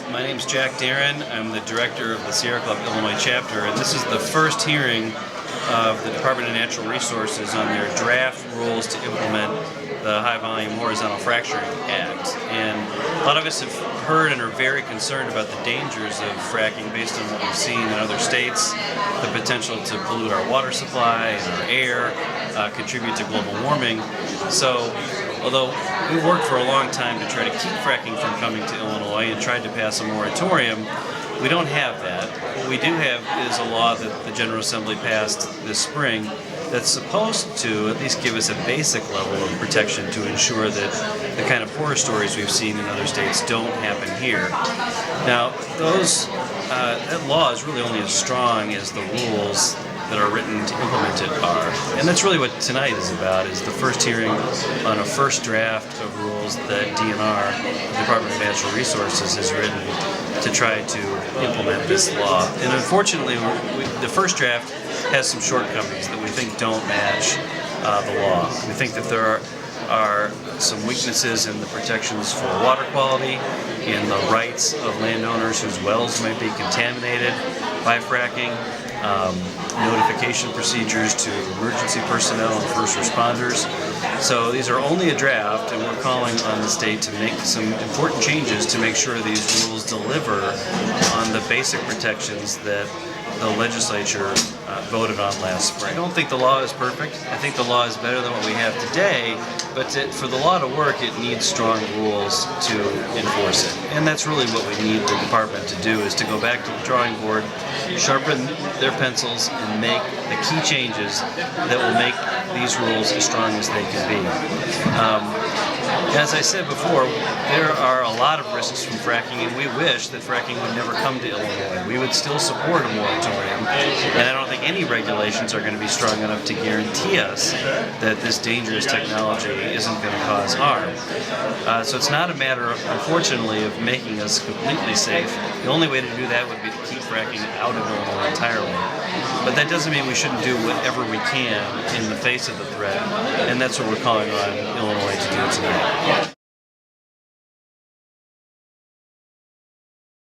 My name's Jack Darren. I'm the director of the Sierra Club Illinois chapter, and this is the first hearing of the Department of Natural Resources on their draft rules to implement the High Volume Horizontal Fracturing Act. And a lot of us have heard and are very concerned about the dangers of fracking based on what we've seen in other states, the potential to pollute our water supply and our air, contribute to global warming. So, although we worked for a long time to try to keep fracking from coming to Illinois and tried to pass a moratorium, we don't have that. What we do have is a law that the General Assembly passed this spring that's supposed to at least give us a basic level of protection to ensure that the kind of horror stories we've seen in other states don't happen here. Now, that law is really only as strong as the rules that are written to implement it are. And that's really what tonight is about, is the first hearing on a first draft of rules that DNR, the Department of Natural Resources, has written to try to implement this law. And unfortunately, the first draft has some shortcomings that we think don't match the law. We think that there are some weaknesses in the protections for water quality, in the rights of landowners whose wells might be contaminated by fracking, notification procedures to emergency personnel and first responders. So these are only a draft, and we're calling on the state to make some important changes to make sure these rules deliver on the basic protections that the legislature voted on last spring. I don't think the law is perfect. I think the law is better than what we have today, but for the law to work, it needs strong rules to enforce it. And that's really what we need the department to do, is to go back to the drawing board, sharpen their pencils, and make the key changes that will make these rules as strong as they can be. As I said before, there are a lot of risks from fracking, and we wish that fracking would never come to Illinois. We would still support a moratorium, and I don't think any regulations are going to be strong enough to guarantee us that this dangerous technology isn't going to cause harm. So it's not a matter, unfortunately, of making us completely safe. The only way to do that would be to keep fracking out of Illinois entirely. But that doesn't mean we shouldn't do whatever we can in the face of the threat, and that's what we're calling on Illinois to do tonight.